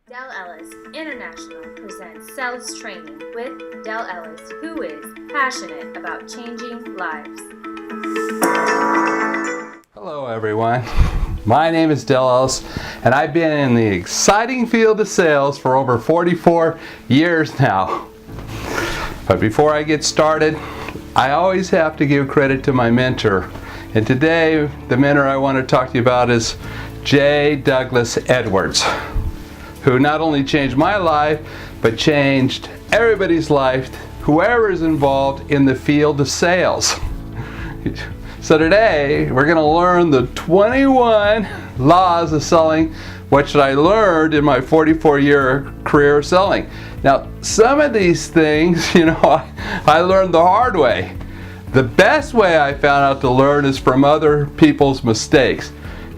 Del Ellis International presents Sales Training with Del Ellis, who is passionate about changing lives. Hello everyone, my name is Del Ellis and I've been in the exciting field of sales for over 44 years now. But before I get started, I always have to give credit to my mentor. And today, the mentor I want to talk to you about is J. Douglas Edwards, who not only changed my life, but changed everybody's life, whoever is involved in the field of sales. So today, we're going to learn the 21 laws of selling, which I learned in my 44-year career of selling. Now, some of these things, I learned the hard way. The best way I found out to learn is from other people's mistakes.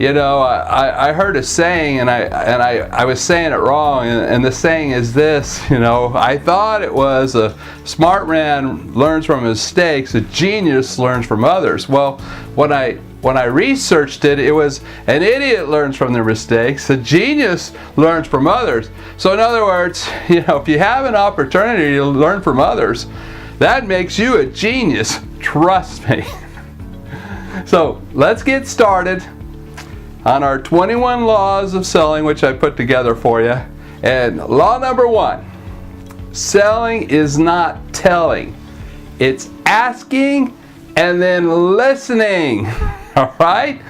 I heard a saying, and I was saying it wrong, and the saying is this, I thought it was a smart man learns from mistakes, a genius learns from others. Well, when I researched it, it was an idiot learns from their mistakes, a genius learns from others. So in other words, if you have an opportunity to learn from others, that makes you a genius, trust me. So let's get started on our 21 laws of selling, which I put together for you. And law number 1, selling is not telling. It's asking and then listening. All right?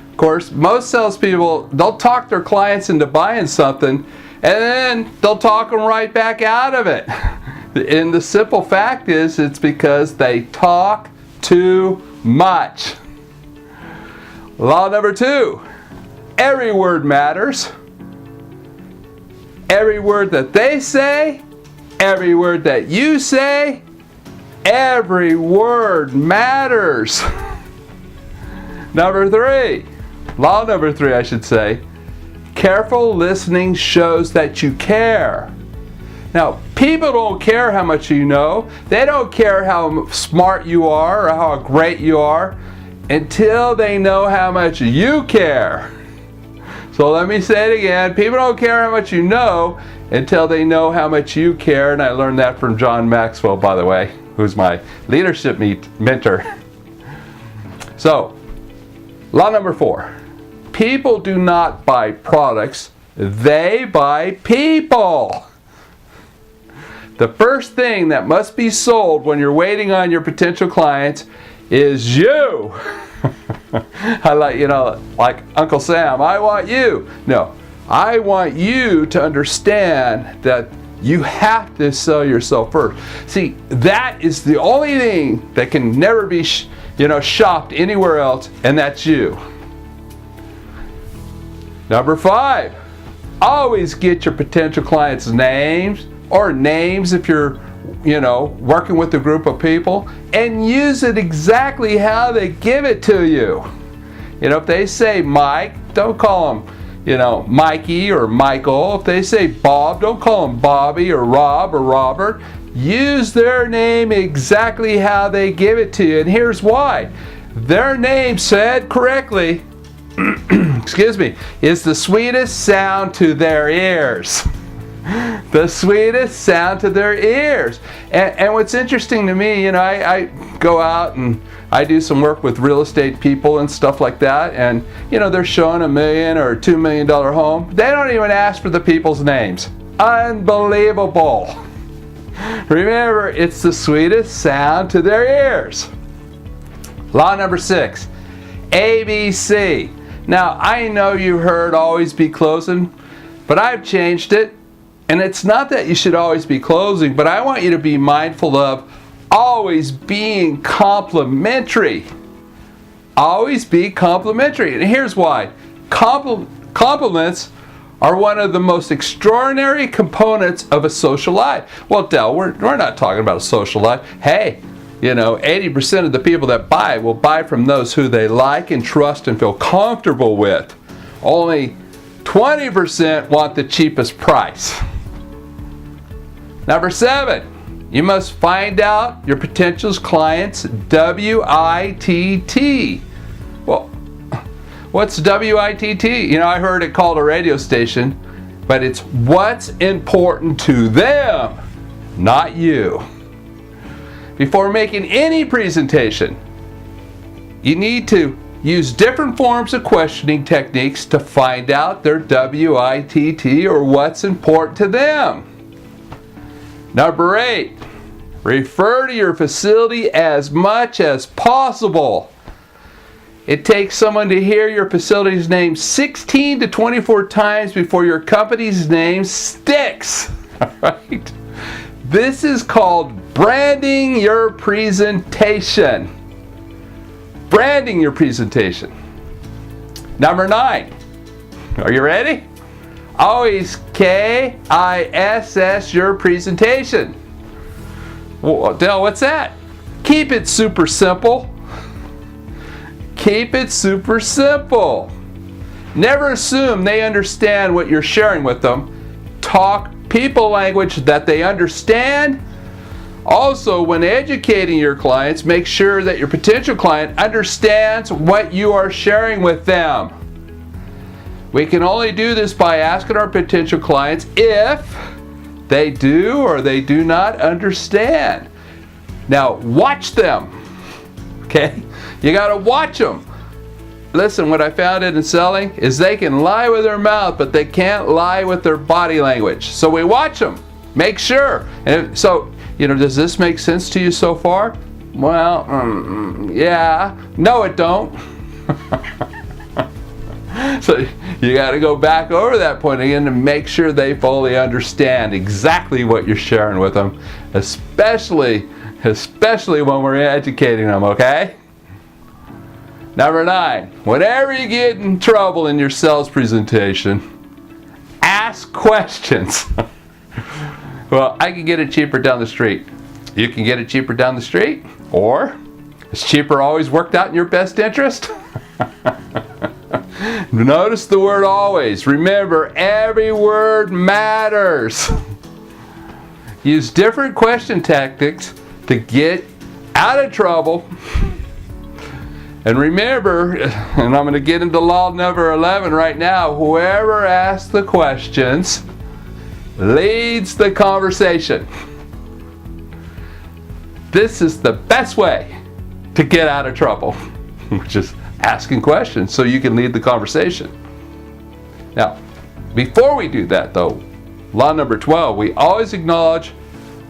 Of course, most salespeople, they'll talk their clients into buying something, and then they'll talk them right back out of it. And the simple fact is, it's because they talk too much. Law number 2, every word matters. Every word that they say, every word that you say, every word matters. Number 3, law number 3, I should say, careful listening shows that you care. Now, people don't care how much you know. They don't care how smart you are or how great you are until they know how much you care. So let me say it again. People don't care how much you know until they know how much you care. And I learned that from John Maxwell, by the way, who's my leadership mentor. So, law number 4. People do not buy products. They buy people. The first thing that must be sold when you're waiting on your potential clients is you. I like Uncle Sam, I want you. No, I want you to understand that you have to sell yourself first. See, that is the only thing that can never be shopped anywhere else, and that's you. Number 5, always get your potential clients' names, or names if you're working with a group of people, and use it exactly how they give it to you. If they say Mike, don't call them, Mikey or Michael. If they say Bob, don't call them Bobby or Rob or Robert. Use their name exactly how they give it to you. And here's why. Their name said correctly, excuse me, is the sweetest sound to their ears. The sweetest sound to their ears. And what's interesting to me, I go out and I do some work with real estate people and stuff like that, and they're showing $1 million or $2 million home. They don't even ask for the people's names. Unbelievable. Remember, it's the sweetest sound to their ears. Law number 6, ABC. Now, I know you heard always be closing, but I've changed it. And it's not that you should always be closing, but I want you to be mindful of always being complimentary. Always be complimentary. And here's why. Compliments are one of the most extraordinary components of a social life. Well, Del, we're not talking about a social life. Hey, 80% of the people that buy will buy from those who they like and trust and feel comfortable with. Only 20% want the cheapest price. Number 7, you must find out your potential client's WITT. Well, what's WITT? I heard it called a radio station. but it's what's important to them, not you. Before making any presentation, you need to use different forms of questioning techniques to find out their WITT, or what's important to them. Number 8, refer to your facility as much as possible. It takes someone to hear your facility's name 16 to 24 times before your company's name sticks. Right? This is called branding your presentation. Branding your presentation. Number 9. Are you ready? Always KISS your presentation. Well, Del, what's that? Keep it super simple. Keep it super simple. Never assume they understand what you're sharing with them. Talk people language that they understand. Also, when educating your clients, make sure that your potential client understands what you are sharing with them. We can only do this by asking our potential clients if they do or they do not understand. Now, watch them. Okay? You got to watch them. Listen, what I found in selling is they can lie with their mouth, but they can't lie with their body language. So we watch them. Make sure. And so, does this make sense to you so far? Well, yeah. No, it don't. So you got to go back over that point again to make sure they fully understand exactly what you're sharing with them, especially when we're educating them, okay? Number 9, whenever you get in trouble in your sales presentation, ask questions. Well, I can get it cheaper down the street. You can get it cheaper down the street, or is cheaper always worked out in your best interest? Notice the word always. Remember, every word matters. Use different question tactics to get out of trouble. And remember, and I'm going to get into law number 11 right now, whoever asks the questions leads the conversation. This is the best way to get out of trouble, which is asking questions so you can lead the conversation. Now, before we do that though, law number 12, we always acknowledge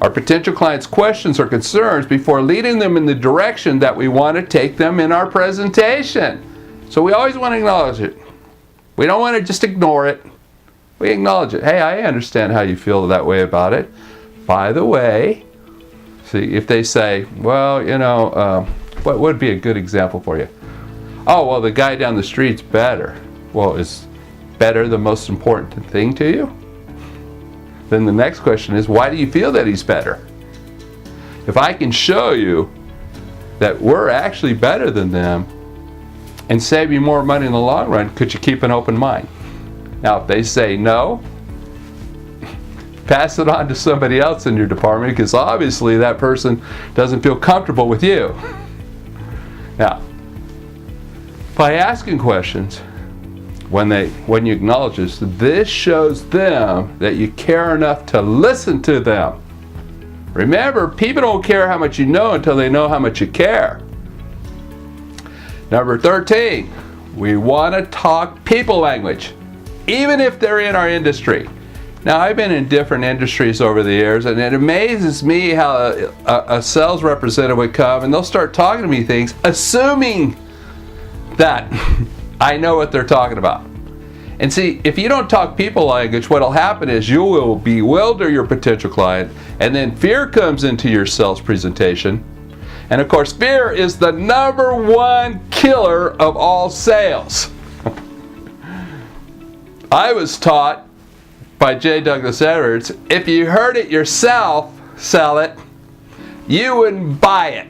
our potential clients' questions or concerns before leading them in the direction that we want to take them in our presentation. So we always want to acknowledge it. We don't want to just ignore it. We acknowledge it. Hey, I understand how you feel that way about it. By the way, see, if they say, well, what would be a good example for you? Oh, well, the guy down the street's better. Well, is better the most important thing to you? Then the next question is, why do you feel that he's better? If I can show you that we're actually better than them and save you more money in the long run, could you keep an open mind? Now, if they say no, pass it on to somebody else in your department, because obviously that person doesn't feel comfortable with you. Now, by asking questions, when you acknowledge this shows them that you care enough to listen to them. Remember, people don't care how much you know until they know how much you care. Number 13, we want to talk people language, even if they're in our industry. Now, I've been in different industries over the years, and it amazes me how a sales representative would come and they'll start talking to me things, assuming that I know what they're talking about. And see, if you don't talk people language, what'll happen is you will bewilder your potential client, and then fear comes into your sales presentation. And of course, fear is the number one killer of all sales. I was taught by J. Douglas Edwards, if you heard it yourself sell it, you wouldn't buy it.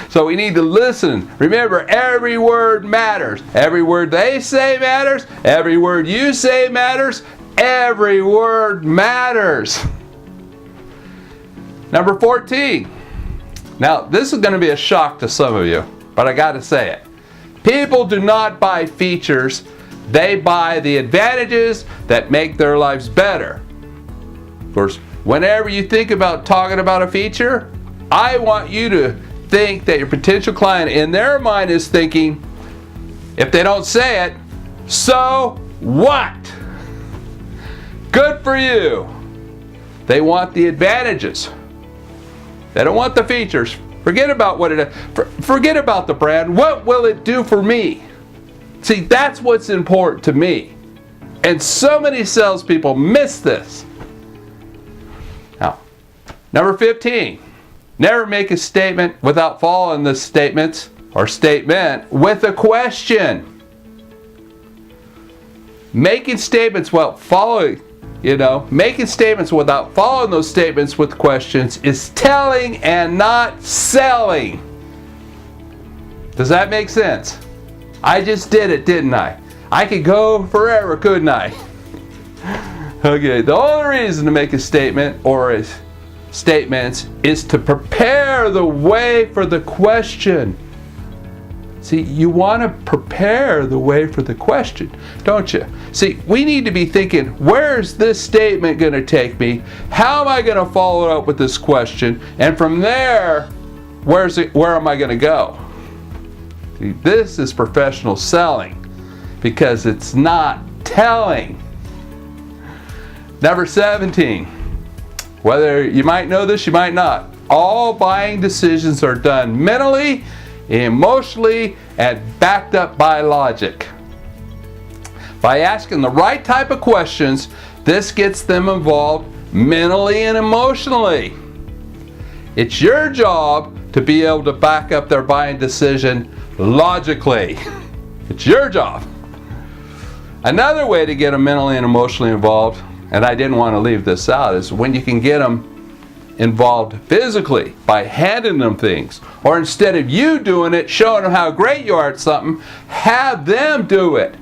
So we need to listen. Remember, every word matters. Every word they say matters. Every word you say matters. Every word matters. Number 14. Now, this is going to be a shock to some of you, but I got to say it. People do not buy features. They buy the advantages that make their lives better. Of course, whenever you think about talking about a feature, I want you to think that your potential client in their mind is thinking, if they don't say it, so what? Good for you. They want the advantages. They don't want the features. Forget about what it is. Forget about the brand. What will it do for me? See, that's what's important to me. And so many salespeople miss this. Now, number 15. Never make a statement without following the statements or statement with a question. Making statements without following, making statements without following those statements with questions is telling and not selling. Does that make sense? I just did it, didn't I? I could go forever, couldn't I? Okay, the only reason to make a statement or statements is to prepare the way for the question. See, you want to prepare the way for the question, don't you? See, we need to be thinking, where's this statement going to take me? How am I going to follow it up with this question? And from there, where am I going to go? See, this is professional selling because it's not telling. Number 17. Whether you might know this, you might not. All buying decisions are done mentally, emotionally, and backed up by logic. By asking the right type of questions, this gets them involved mentally and emotionally. It's your job to be able to back up their buying decision logically. It's your job. Another way to get them mentally and emotionally involved, and I didn't want to leave this out, is when you can get them involved physically by handing them things. Or instead of you doing it, showing them how great you are at something, have them do it.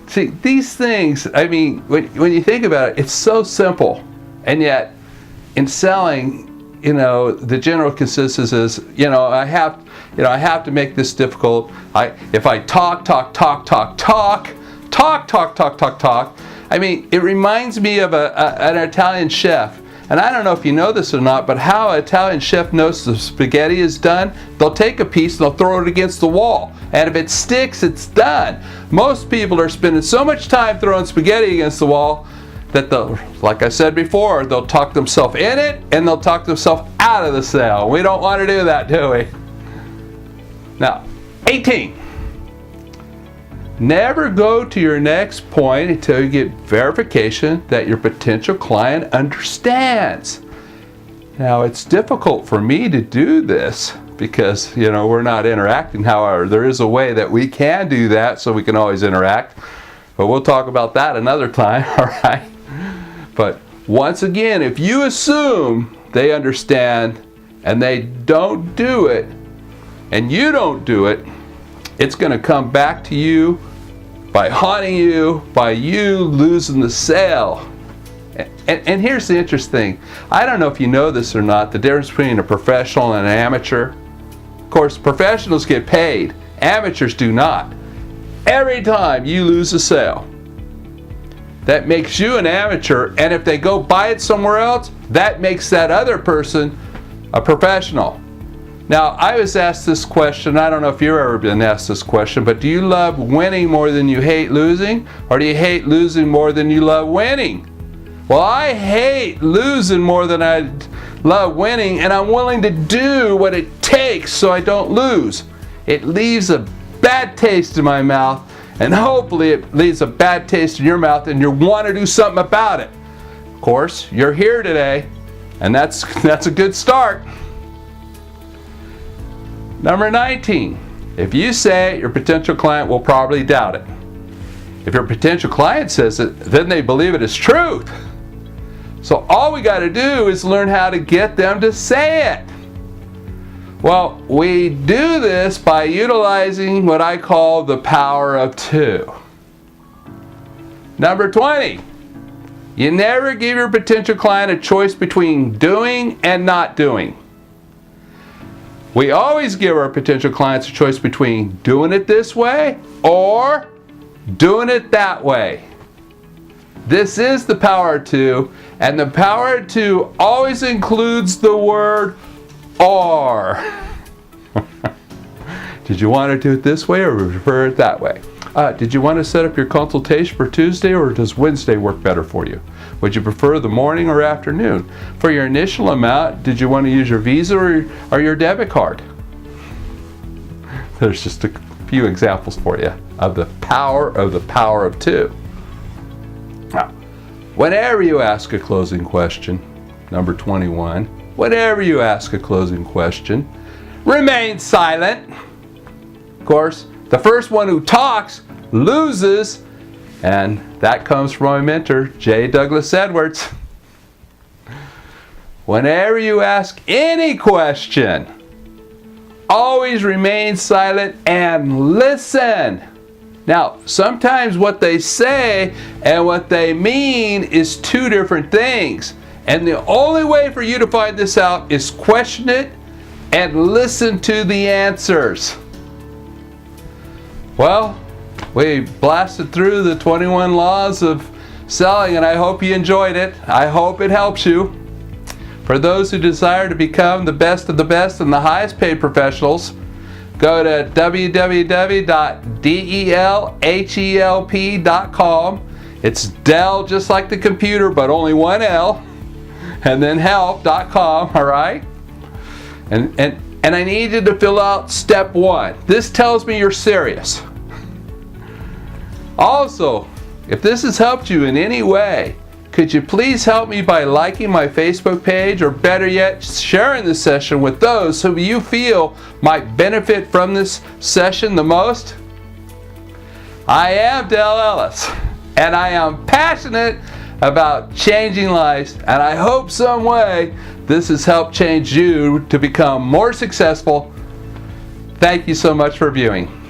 See, these things, I mean, when you think about it, it's so simple. And yet, in selling, the general consensus is, I have to make this difficult. If I talk, I mean, it reminds me of an Italian chef. And I don't know if you know this or not, but how an Italian chef knows the spaghetti is done, they'll take a piece and they'll throw it against the wall. And if it sticks, it's done. Most people are spending so much time throwing spaghetti against the wall that like I said before, they'll talk themselves in it and they'll talk themselves out of the sale. We don't want to do that, do we? Now, 18. Never go to your next point until you get verification that your potential client understands. Now, it's difficult for me to do this because, we're not interacting. However, there is a way that we can do that so we can always interact. But we'll talk about that another time, all right? But once again, if you assume they understand and they don't do it, and you don't do it, it's going to come back to you by haunting you, by you losing the sale. And here's the interesting thing. I don't know if you know this or not, the difference between a professional and an amateur. Of course, professionals get paid. Amateurs do not. Every time you lose a sale, that makes you an amateur, and if they go buy it somewhere else, that makes that other person a professional. Now, I was asked this question, I don't know if you've ever been asked this question, but do you love winning more than you hate losing? Or do you hate losing more than you love winning? Well, I hate losing more than I love winning, and I'm willing to do what it takes so I don't lose. It leaves a bad taste in my mouth, and hopefully it leaves a bad taste in your mouth, and you want to do something about it. Of course, you're here today, and that's a good start. Number 19, if you say it, your potential client will probably doubt it. If your potential client says it, then they believe it is truth. So all we got to do is learn how to get them to say it. Well, we do this by utilizing what I call the power of two. Number 20, you never give your potential client a choice between doing and not doing. We always give our potential clients a choice between doing it this way or doing it that way. This is the power of two, and the power of two always includes the word or. Did you want to do it this way or prefer it that way? Did you want to set up your consultation for Tuesday, or does Wednesday work better for you? Would you prefer the morning or afternoon? For your initial amount, did you want to use your Visa or your debit card? There's just a few examples for you of the power of two. Now, whenever you ask a closing question, number 21, whenever you ask a closing question, remain silent. Of course, the first one who talks loses, and that comes from my mentor, J. Douglas Edwards. Whenever you ask any question, always remain silent and listen. Now, sometimes what they say and what they mean is two different things. And the only way for you to find this out is question it and listen to the answers. Well, we blasted through the 21 laws of selling, and I hope you enjoyed it. I hope it helps you. For those who desire to become the best of the best and the highest paid professionals, go to www.delhelp.com. It's Dell just like the computer, but only one L, and then help.com, all right? And I need you to fill out step 1. This tells me you're serious. Also, if this has helped you in any way, could you please help me by liking my Facebook page, or better yet, sharing this session with those who you feel might benefit from this session the most? I am Dell Ellis, and I am passionate about changing lives, and I hope some way this has helped change you to become more successful. Thank you so much for viewing.